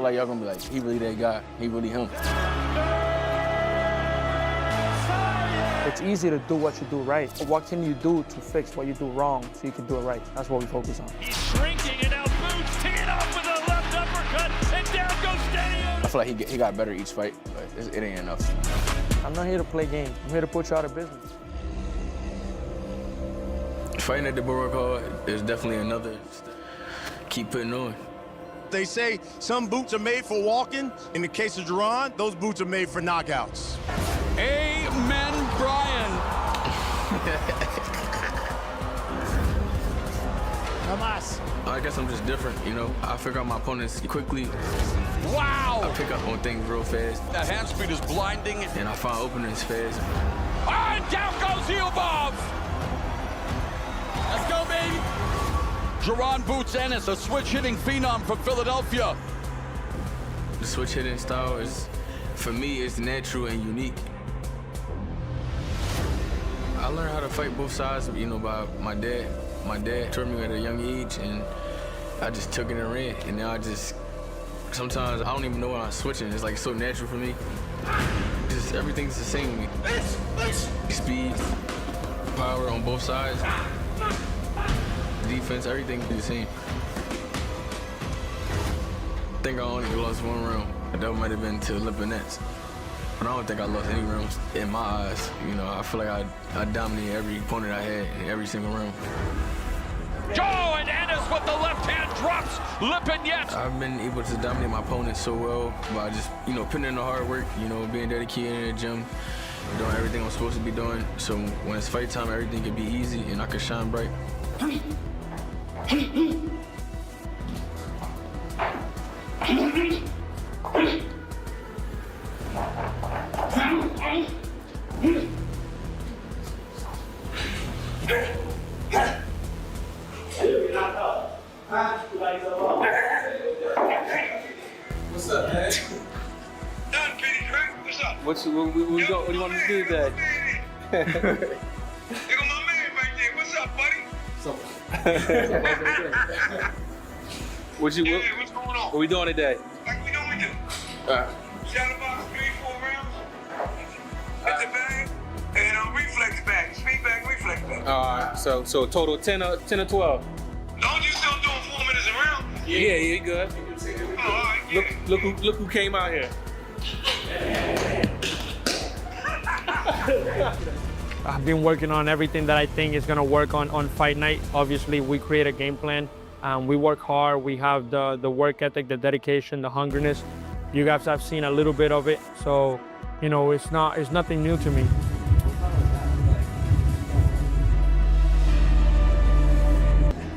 feel like y'all gonna be like, he really that guy, he really him. It's easy to do what you do right. What can you do to fix what you do wrong so you can do it right? That's what we focus on. He's shrinking, and now Boots teeing off with a left uppercut, and down goes Steady. I feel like he got better each fight, but it ain't enough. I'm not here to play games. I'm here to put you out of business. Fighting at the Bulwark Hall is definitely another. Keep putting on. They say some boots are made for walking. In the case of Jaron, those boots are made for knockouts. Amen, Brian. Hamas. I guess I'm just different, you know. I figure out my opponents quickly. Wow. I pick up on things real fast. That hand speed is blinding. And I find openings fast. And down goes heel bomb. Let's go, baby. Jaron Boots Ennis, a switch-hitting phenom from Philadelphia. The switch hitting style is, for me, it's natural and unique. I learned how to fight both sides, you know, by my dad. My dad taught me at a young age, and I just took it and ran. And now sometimes I don't even know when I'm switching. It's like so natural for me. Just everything's the same with me. Speed, power on both sides, defense, everything the same. I think I only lost one round. That might have been to Lippinets. But I don't think I lost any rounds in my eyes. You know, I feel like I dominated every opponent I had in every single round. Joe and Ennis with the left hand drops. Lippinets. I've been able to dominate my opponents so well by just, you know, putting in the hard work, you know, being dedicated in the gym, doing everything I'm supposed to be doing. So when it's fight time, everything can be easy and I can shine bright. What's up, man? Done, Petey Crack. What's up? What do you want to do today? There go my man right there. What's up, buddy? What's What's going on? What we doing today? Like we normally do. Shadow box, 3-4 rounds. Hit the bag, and reflex bag. Speed bag, reflex bag. All right. So total 10 or 12. Long as you still doing 4 minutes a round. Yeah, you good. Oh, all right, yeah. Look who came out here. I've been working on everything that I think is gonna work on fight night. Obviously, we create a game plan. We work hard. We have the work ethic, the dedication, the hungriness. You guys have seen a little bit of it, so you know it's nothing new to me.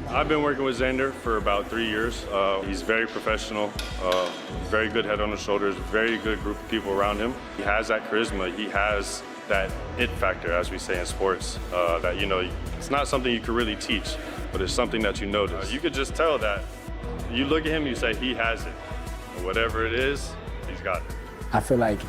I've been working with Xander for about 3 years. He's very professional, very good head on his shoulders, very good group of people around him. He has that charisma. He has that it factor, as we say in sports, that, you know, it's not something you can really teach, but it's something that you notice. You could just tell that. You look at him, you say, he has it. And whatever it is, he's got it. I feel like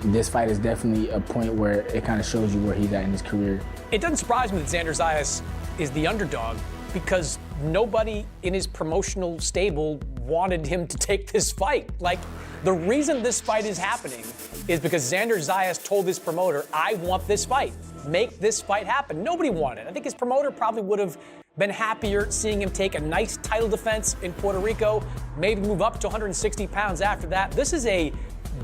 this fight is definitely a point where it kind of shows you where he's at in his career. It doesn't surprise me that Xander Zayas is the underdog because nobody in his promotional stable wanted him to take this fight. Like, the reason this fight is happening is because Xander Zayas told his promoter, I want this fight. Make this fight happen. Nobody wanted it. I think his promoter probably would have been happier seeing him take a nice title defense in Puerto Rico, maybe move up to 160 pounds after that. This is a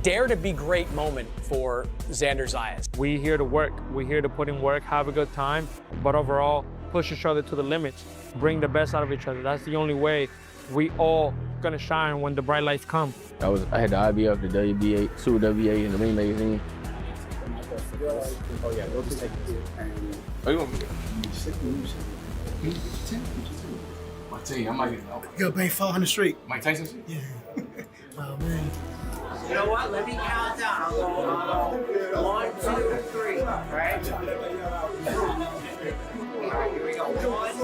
dare to be great moment for Xander Zayas. We're here to work. We're here to put in work, have a good time, but overall, push each other to the limits, bring the best out of each other. That's the only way we all gonna shine when the bright lights come. I had the IBF, the WBA, Super WBA, and the Ring Magazine. Oh yeah, we'll just take it. Oh, you want me? My team, I might get Yo, bang 400 straight. Mike Tyson? Yeah. Oh man. You know what? Let me count down. I'll go 1, 2, 3. Right? Here we go. 1,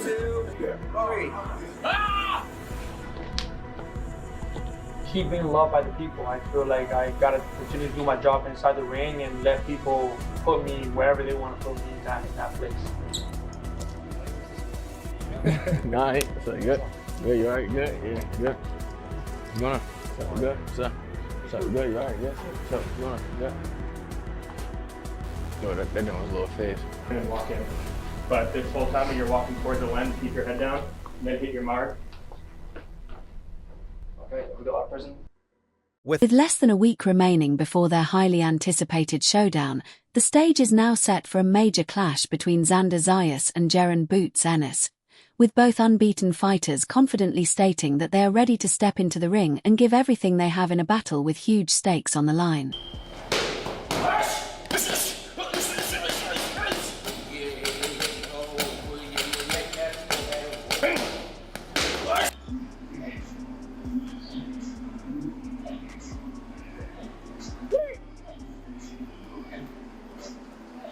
2, 3. Ah! Keep being loved by the people. I feel like I gotta continue to do my job inside the ring and let people put me wherever they want to put me in that place. Nah, it's like good. Good, you all right? Good? Yeah, good. You gonna? Good. What's up? Good. You all right? Yeah. What's up? You all right? Yeah. No, that one was a little fast. And walk in. But this whole time when you're walking towards the lens, keep your head down, and then hit your mark. Okay, we go up prison. With less than a week remaining before their highly anticipated showdown, the stage is now set for a major clash between Xander Zayas and Jaron "Boots" Ennis, with both unbeaten fighters confidently stating that they are ready to step into the ring and give everything they have in a battle with huge stakes on the line.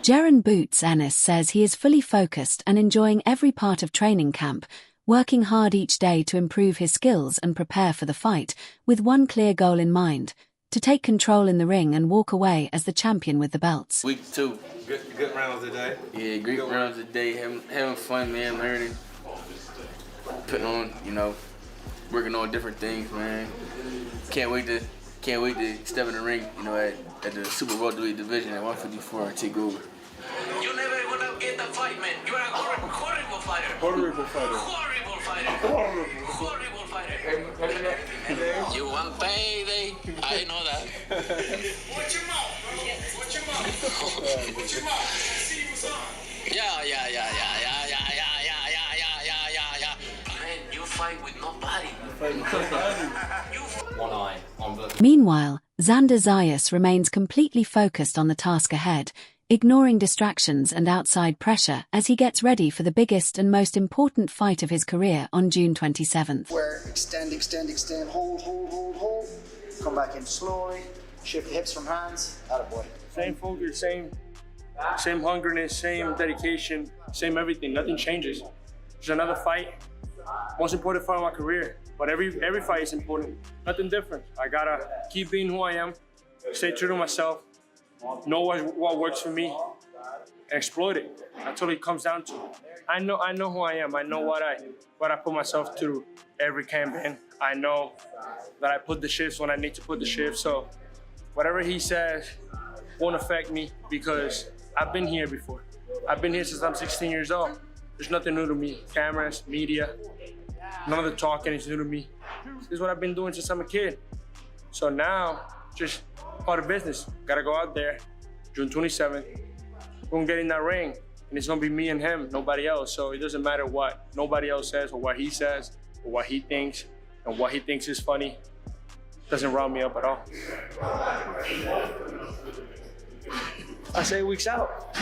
Jaron "Boots" Ennis says he is fully focused and enjoying every part of training camp, working hard each day to improve his skills and prepare for the fight, with one clear goal in mind: to take control in the ring and walk away as the champion with the belts. Week 2. Good rounds today. Yeah, great rounds today. Having fun, man. Learning, putting on, working on different things, man. Can't wait to step in the ring, at the Super Welterweight division at 154 and take over. You never gonna get the fight, man. You're a horrible fighter. Horrible fighter. Horrible fighter. Horrible fighter. You want payday? I know that. Watch your mouth, bro. Watch your mouth. Watch your mouth. I see you was on. Yeah. Man, you fight with nobody. One eye on the... Meanwhile, Xander Zayas remains completely focused on the task ahead, ignoring distractions and outside pressure as he gets ready for the biggest and most important fight of his career on June 27th. Where extend, hold. Come back in slowly. Shift the hips from hands. Attaboy. Same focus, same hungriness, same dedication, same everything. Nothing changes. It's another fight. Most important fight of my career. But every fight is important. Nothing different. I gotta keep being who I am, stay true to myself, know what works for me, and exploit it. That's all it comes down to. I know who I am. I know what I put myself through every campaign. I know that I put the shifts when I need to put the shifts. So whatever he says won't affect me because I've been here before. I've been here since I'm 16 years old. There's nothing new to me. Cameras, media, none of the talking is new to me. This is what I've been doing since I'm a kid. So now, just part of business. Gotta go out there, June 27th. We're gonna get in that ring, and it's gonna be me and him, nobody else. So it doesn't matter what nobody else says, or what he says, or what he thinks, and what he thinks is funny. Doesn't round me up at all. I say weeks out.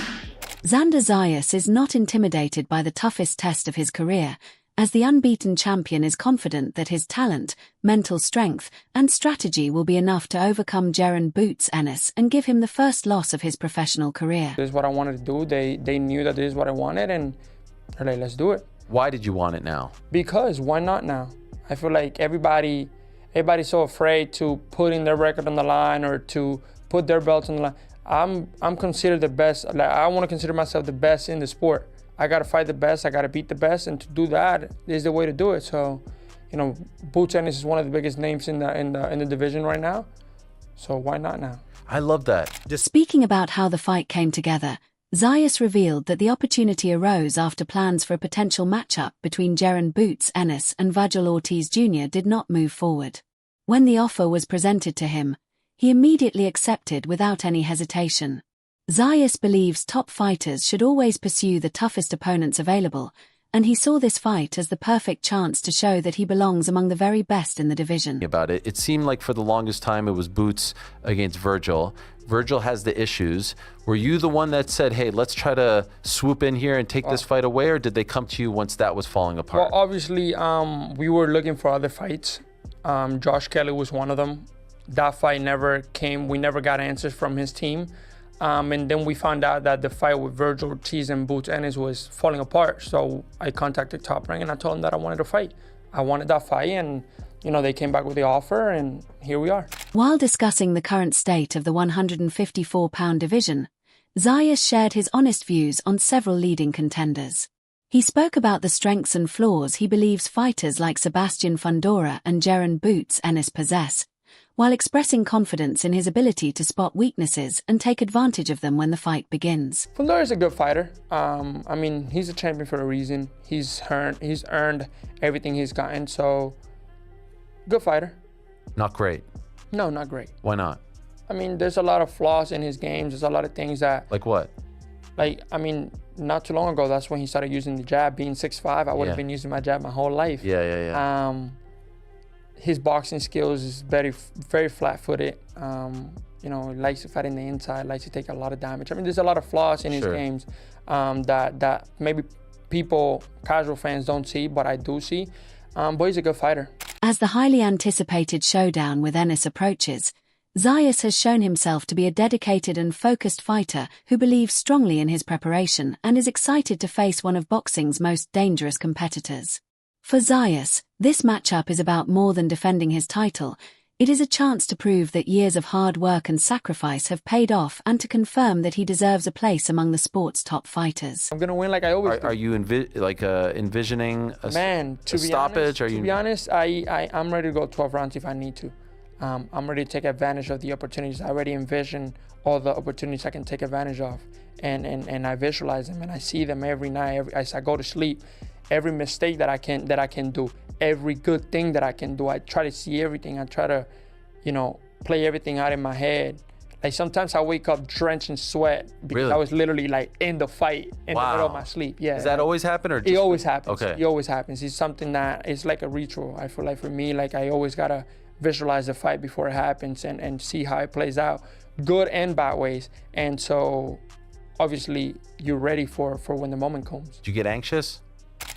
Xander Zayas is not intimidated by the toughest test of his career, as the unbeaten champion is confident that his talent, mental strength, and strategy will be enough to overcome Jaron "Boots" Ennis and give him the first loss of his professional career. This is what I wanted to do. They knew that this is what I wanted, and they're like, let's do it. Why did you want it now? Because why not now? I feel like everybody's so afraid to put in their record on the line or to put their belts on the line. I'm considered the best. Like, I want to consider myself the best in the sport. I gotta fight the best. I gotta beat the best, and to do that is the way to do it. So, Boots Ennis is one of the biggest names in the division right now. So why not now? I love that. Speaking about how the fight came together, Zayas revealed that the opportunity arose after plans for a potential matchup between Jaron "Boots" Ennis and Virgil Ortiz Jr. did not move forward. When the offer was presented to him, he immediately accepted without any hesitation. Zayas believes top fighters should always pursue the toughest opponents available, and he saw this fight as the perfect chance to show that he belongs among the very best in the division. About it, it seemed like for the longest time it was Boots against Virgil. Virgil has the issues. Were you the one that said, hey, let's try to swoop in here and take this fight away, or did they come to you once that was falling apart? Well, obviously, we were looking for other fights. Josh Kelly was one of them. That fight never came. We never got answers from his team. And then we found out that the fight with Virgil Ortiz and Boots Ennis was falling apart. So I contacted Top Rank and I told them that I wanted to fight. I wanted that fight, and they came back with the offer, and here we are. While discussing the current state of the 154-pound division, Zayas shared his honest views on several leading contenders. He spoke about the strengths and flaws he believes fighters like Sebastian Fundora and Jaron "Boots" Ennis possess, while expressing confidence in his ability to spot weaknesses and take advantage of them when the fight begins. Fundora is a good fighter. I mean, he's a champion for a reason. He's earned everything he's gotten, so good fighter. Not great. No, not great. Why not? I mean, there's a lot of flaws in his games. There's a lot of things that... Like what? Like, I mean, not too long ago, that's when he started using the jab. Being 6'5", I would have been using my jab my whole life. Yeah. His boxing skills is very flat-footed. You know, he likes to fight in the inside, likes to take a lot of damage. I mean, there's a lot of flaws in his games that maybe people, casual fans, don't see, but I do see. But he's a good fighter. As the highly anticipated showdown with Ennis approaches, Zayas has shown himself to be a dedicated and focused fighter who believes strongly in his preparation and is excited to face one of boxing's most dangerous competitors. For Zayas, this matchup is about more than defending his title. It is a chance to prove that years of hard work and sacrifice have paid off and to confirm that he deserves a place among the sport's top fighters. I'm going to win like I always do. Are you envisioning a stoppage? To be honest, I'm ready to go 12 rounds if I need to. I'm ready to take advantage of the opportunities. I already envision all the opportunities I can take advantage of, and I visualize them and I see them every night. As I go to sleep, every mistake that I can do, every good thing that I can do, I try to see everything. I try to, you know, play everything out in my head. Like sometimes I wake up drenched in sweat because I was literally like in the fight in the middle of my sleep. Yeah. Does that always happen, or just... It always happens. Okay. It always happens. It's something that it's like a ritual. I feel like for me, like I always gotta visualize the fight before it happens and see how it plays out, good and bad ways. And so obviously you're ready for when the moment comes. Do you get anxious?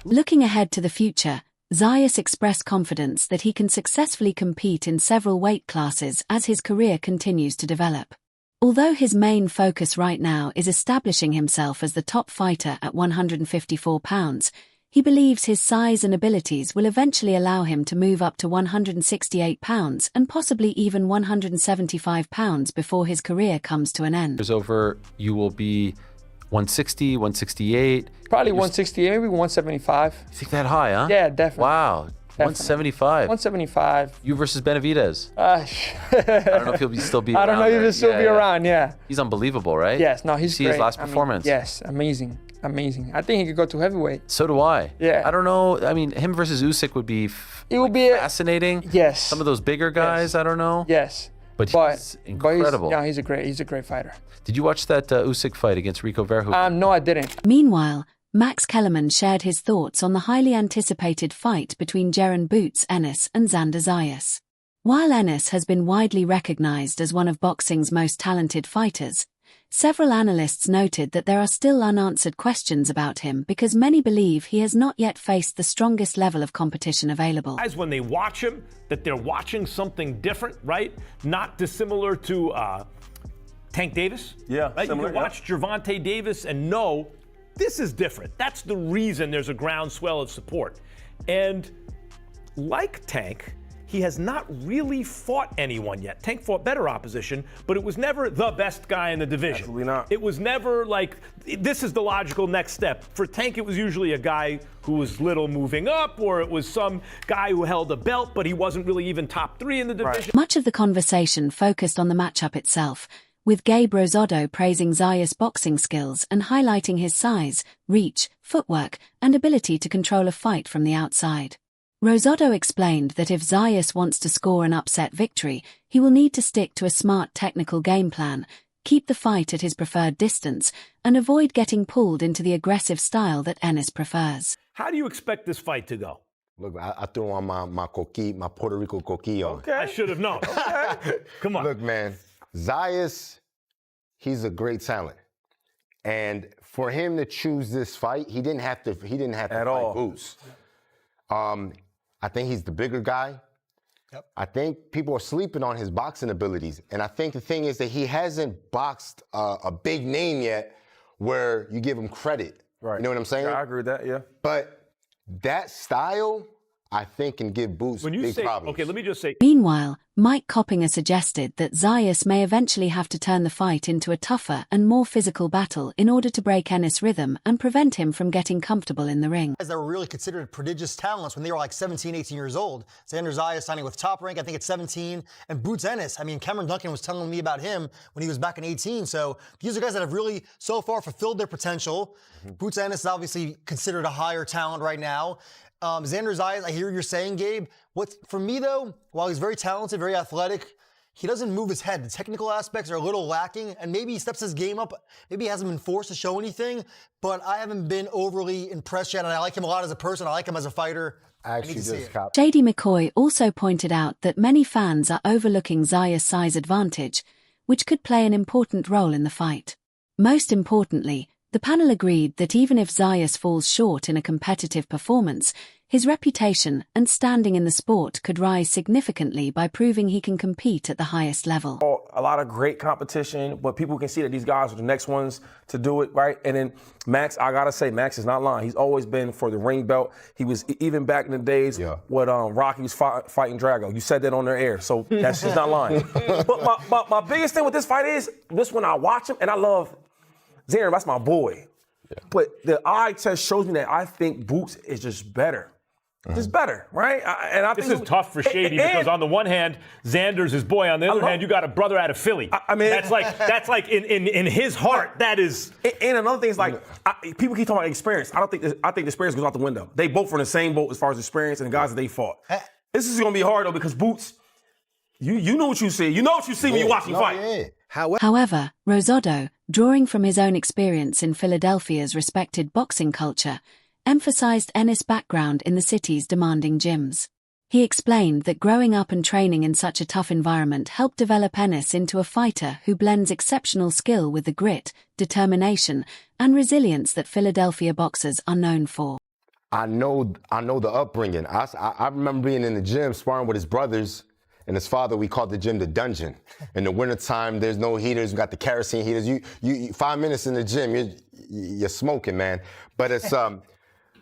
Looking ahead to the future, Zayas expressed confidence that he can successfully compete in several weight classes as his career continues to develop. Although his main focus right now is establishing himself as the top fighter at 154 pounds, he believes his size and abilities will eventually allow him to move up to 168 pounds and possibly even 175 pounds before his career comes to an end. You will be 160, 168? Probably 168, maybe 175. You think that high, huh? Yeah, definitely. Wow. Definitely. 175. 175. You versus Benavidez. I don't know if he'll still be around. I don't know if he'll still be around, yeah. He's unbelievable, right? Yes, no, he's great. great. His last performance. Yes, amazing. Amazing. I think he could go to heavyweight. So do I. Yeah. I don't know. I mean, him versus Usyk would be fascinating. Yes. Some of those bigger guys, I don't know. Yes. But he's incredible. He's a great fighter. Did you watch that Usyk fight against Rico Verhoeven? No, I didn't. Meanwhile, Max Kellerman shared his thoughts on the highly anticipated fight between Jaron Boots Ennis and Xander Zayas. While Ennis has been widely recognized as one of boxing's most talented fighters, several analysts noted that there are still unanswered questions about him because many believe he has not yet faced the strongest level of competition available. Guys, when they watch him, that they're watching something different, right? Not dissimilar to Tank Davis. Yeah, right? similar, You can watch Gervonta Davis and know this is different. That's the reason there's a groundswell of support. And like Tank, he has not really fought anyone yet. Tank fought better opposition, but it was never the best guy in the division. Absolutely not. It was never like, this is the logical next step. For Tank, it was usually a guy who was little moving up, or it was some guy who held a belt, but he wasn't really even top 3 in the division. Much of the conversation focused on the matchup itself, with Gabe Rosado praising Zayas' boxing skills and highlighting his size, reach, footwork, and ability to control a fight from the outside. Rosado explained that if Zayas wants to score an upset victory, he will need to stick to a smart technical game plan, keep the fight at his preferred distance, and avoid getting pulled into the aggressive style that Ennis prefers. How do you expect this fight to go? Look, I threw on my Puerto Rico coquille. Okay. I should have known. Okay. Come on. Look, man, Zayas, he's a great talent. And for him to choose this fight, he didn't have to fight Boots. I think he's the bigger guy. Yep. I think people are sleeping on his boxing abilities. And I think the thing is that he hasn't boxed a big name yet where you give him credit. Right. You know what I'm saying? Yeah, I agree with that, yeah. But that style, I think can give Boots When you big say, problems. okay, let me just say, Meanwhile, Mike Coppinger suggested that Zayas may eventually have to turn the fight into a tougher and more physical battle in order to break Ennis' rhythm and prevent him from getting comfortable in the ring. Guys that were really considered prodigious talents when they were like 17, 18 years old. Xander Zayas signing with Top Rank, I think at 17. And Boots Ennis, I mean, Cameron Duncan was telling me about him when he was back in 18. So these are guys that have really so far fulfilled their potential. Boots Ennis is obviously considered a higher talent right now. Xander Zayas, I hear you're saying, Gabe. For me, though, while he's very talented, very athletic, he doesn't move his head. The technical aspects are a little lacking, and maybe he steps his game up. Maybe he hasn't been forced to show anything, but I haven't been overly impressed yet, and I like him a lot as a person. I like him as a fighter. I need to see it. JD McCoy also pointed out that many fans are overlooking Zayas' size advantage, which could play an important role in the fight. Most importantly, the panel agreed that even if Zayas falls short in a competitive performance, his reputation and standing in the sport could rise significantly by proving he can compete at the highest level. A lot of great competition, but people can see that these guys are the next ones to do it, right? And then Max, I gotta say, Max is not lying. He's always been for the ring belt. He was, even back in the days when Rocky was fighting Drago. You said that on their air, so that's just not lying. But my biggest thing with this fight is, this when I watch him, and I love Xander, that's my boy. But the eye test shows me that I think Boots is just better. Just better, right? This is tough for Shady because on the one hand, Xander's his boy. On the other hand, you got a brother out of Philly. I mean, that's like in his heart. That is. And another thing is like people keep talking about experience. I think the experience goes out the window. They both were in the same boat as far as experience and the guys that they fought. This is gonna be hard though because Boots, you know what you see. You know what you see when you watch him fight. However, Rosado, drawing from his own experience in Philadelphia's respected boxing culture, emphasized Ennis' background in the city's demanding gyms. He explained that growing up and training in such a tough environment helped develop Ennis into a fighter who blends exceptional skill with the grit, determination, and resilience that Philadelphia boxers are known for. I know the upbringing. I remember being in the gym sparring with his brothers and his father. We called the gym the dungeon. In the wintertime, there's no heaters. We got the kerosene heaters. You 5 minutes in the gym, you're smoking, man. But it's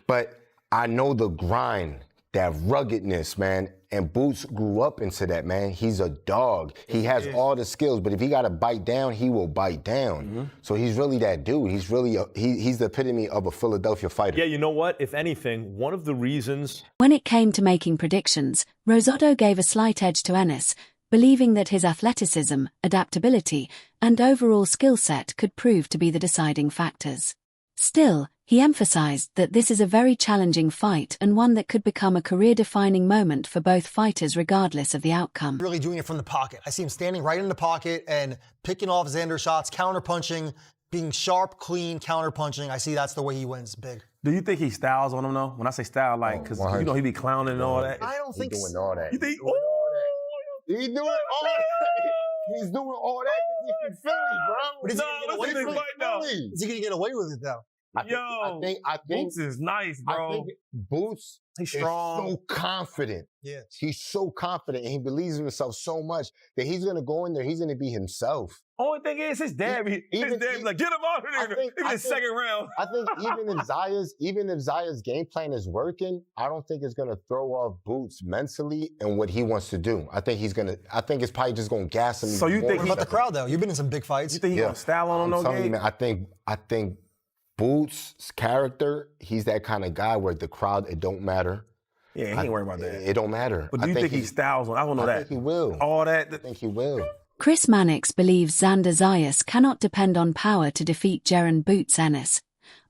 but I know the grind, that ruggedness, man. And Boots grew up into that, man. He's a dog. He has all the skills, but if he got to bite down, he will bite down. So he's really that dude. He's really he's the epitome of a Philadelphia fighter. Yeah, you know what? If anything, one of the reasons. When it came to making predictions, Rosado gave a slight edge to Ennis, believing that his athleticism, adaptability, and overall skill set could prove to be the deciding factors. Still, he emphasized that this is a very challenging fight and one that could become a career-defining moment for both fighters regardless of the outcome. Really doing it from the pocket. I see him standing right in the pocket and picking off Xander's shots, counter-punching, being sharp, clean, counter-punching. I see that's the way he wins big. Do you think he styles on him though? When I say style, like, because you know he be clowning and all that. I don't think He's doing all that. You think? He's doing all that. He's doing all that. He's from Philly, bro. But is he gonna get away with it though? I think Boots is nice, bro. I think Boots He's is strong. so confident. Yeah. He's so confident and he believes in himself so much that he's gonna go in there, he's gonna be himself. Only thing is his dad be like, get him out of there. Even the second round. I think even if Zaya's game plan is working, I don't think it's gonna throw off Boots mentally and what he wants to do. I think it's probably just gonna gas him. So you think about the crowd though? You've been in some big fights. You think he's gonna style on him I'm no telling you, game? man, I think Boots' character, he's that kind of guy where the crowd, it don't matter. Yeah, he ain't worried about that. It don't matter. But do you think he styles on? I don't know that. I think he will. All that. I think he will. Chris Mannix believes Xander Zayas cannot depend on power to defeat Jaron Boots Ennis,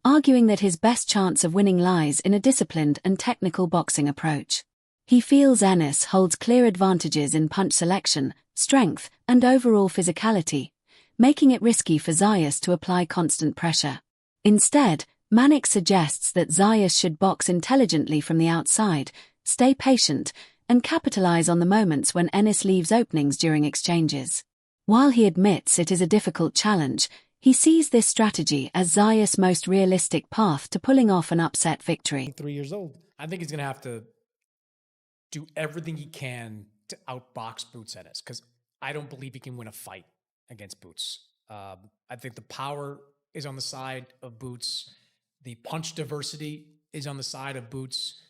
arguing that his best chance of winning lies in a disciplined and technical boxing approach. He feels Ennis holds clear advantages in punch selection, strength, and overall physicality, making it risky for Zayas to apply constant pressure. Instead, Mannix suggests that Zayas should box intelligently from the outside, stay patient, and capitalize on the moments when Ennis leaves openings during exchanges. While he admits it is a difficult challenge, he sees this strategy as Zayas' most realistic path to pulling off an upset victory. 3 years old. I think he's going to have to do everything he can to outbox Boots Ennis, because I don't believe he can win a fight against Boots. I think the power is on the side of Boots. The punch diversity is on the side of Boots.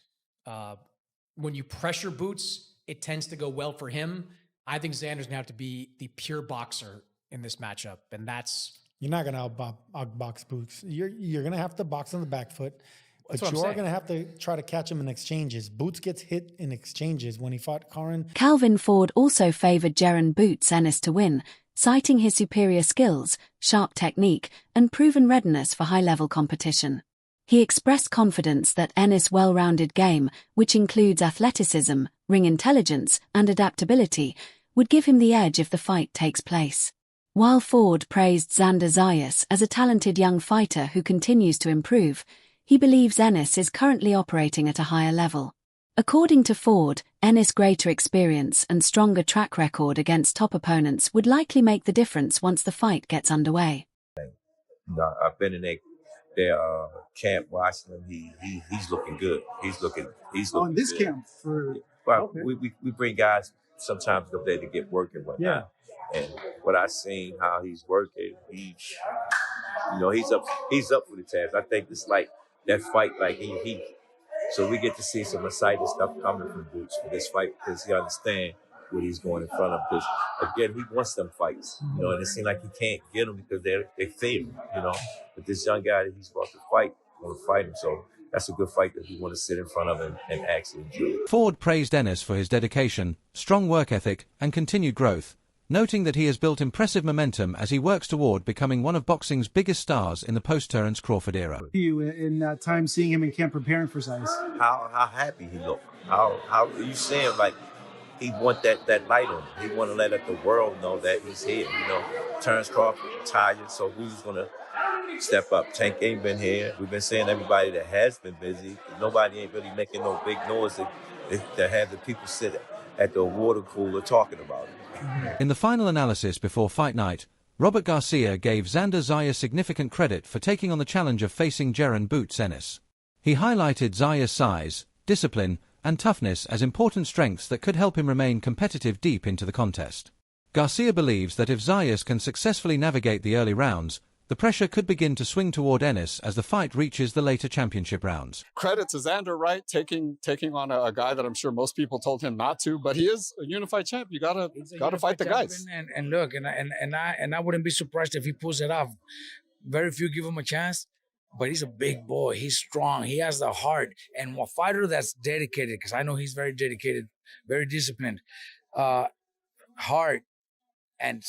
when you pressure Boots, it tends to go well for him. I think Xander's gonna have to be the pure boxer in this matchup, and that's You're not gonna outbox Boots. You're gonna have to box on the back foot, That's but what I'm you are saying. gonna have to try to catch him in exchanges. Boots gets hit in exchanges. When he fought Karin, Calvin Ford also favored Jaron Boots Ennis to win, citing his superior skills, sharp technique, and proven readiness for high-level competition. He expressed confidence that Ennis' well-rounded game, which includes athleticism, ring intelligence, and adaptability, would give him the edge if the fight takes place. While Ford praised Xander Zayas as a talented young fighter who continues to improve, he believes Ennis is currently operating at a higher level. According to Ford, Ennis' greater experience and stronger track record against top opponents would likely make the difference once the fight gets underway. I've been in their camp watching him. He's looking good. He's looking On this good. camp for Well, okay. we bring guys sometimes up there to get working with. Yeah. And what I seen how he's working, he's up for the task. I think it's like that fight, like he. So we get to see some exciting stuff coming from Boots for this fight because he understands what he's going in front of. Because again, he wants them fights, and it seems like he can't get them because they fail him, But this young guy that he's about to fight, want to fight him. So that's a good fight that we want to sit in front of and actually enjoy. Ford praised Ennis for his dedication, strong work ethic, and continued growth, noting that he has built impressive momentum as he works toward becoming one of boxing's biggest stars in the post-Terence Crawford era. You in that time seeing him in camp preparing for Zayas? How happy he looked. How you see him like he want that light on him. He want to let the world know that he's here. Terence Crawford retired, so who's gonna step up? Tank ain't been here. We've been seeing everybody that has been busy. Nobody ain't really making no big noise to have the people sit at the water cooler talking about it. In the final analysis before fight night, Robert Garcia gave Xander Zayas significant credit for taking on the challenge of facing Jaron Boots Ennis. He highlighted Zayas' size, discipline, and toughness as important strengths that could help him remain competitive deep into the contest. Garcia believes that if Zayas can successfully navigate the early rounds, the pressure could begin to swing toward Ennis as the fight reaches the later championship rounds. Credit to Xander, right? Taking on a guy that I'm sure most people told him not to, but he is a unified champ. You gotta fight the guys. And look, and I wouldn't be surprised if he pulls it off. Very few give him a chance, but he's a big boy. He's strong. He has the heart. And a fighter that's dedicated, because I know he's very dedicated, very disciplined, heart, and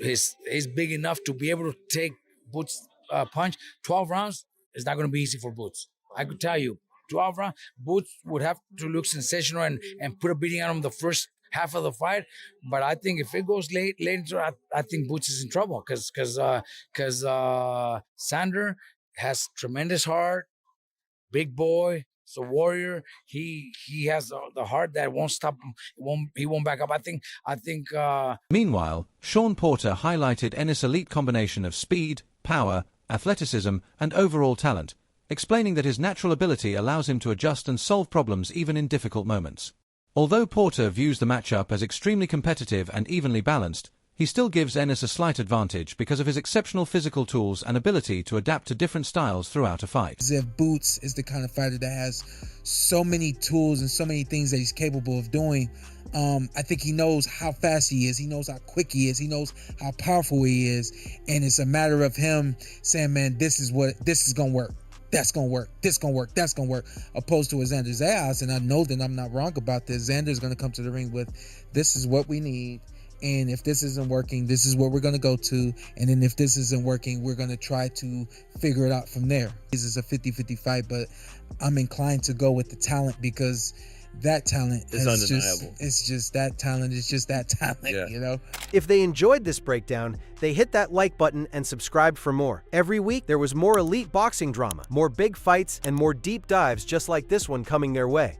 he's big enough to be able to take Boots punch. 12 rounds is not going to be easy for Boots. I could tell you, 12 rounds, Boots would have to look sensational and put a beating on him the first half of the fight. But I think if it goes later, I think Boots is in trouble because Xander has tremendous heart, big boy. It's a warrior. He has the heart that won't stop him. He won't back up. I think. Meanwhile, Sean Porter highlighted Ennis' elite combination of speed, power, athleticism, and overall talent, explaining that his natural ability allows him to adjust and solve problems even in difficult moments. Although Porter views the matchup as extremely competitive and evenly balanced, he still gives Ennis a slight advantage because of his exceptional physical tools and ability to adapt to different styles throughout a fight. If Boots is the kind of fighter that has so many tools and so many things that he's capable of doing, I think he knows how fast he is. He knows how quick he is. He knows how powerful he is. And it's a matter of him saying, man, this is going to work. That's going to work. This going to work. That's going to work. Opposed to Xander Zayas, and I know that I'm not wrong about this, Xander's going to come to the ring with, this is what we need. And if this isn't working, this is where we're going to go to. And then if this isn't working, we're going to try to figure it out from there. This is a 50-50 fight, but I'm inclined to go with the talent because that talent is undeniable. It's just that talent. It's just that talent, If they enjoyed this breakdown, they hit that like button and subscribed for more. Every week, there was more elite boxing drama, more big fights, and more deep dives just like this one coming their way.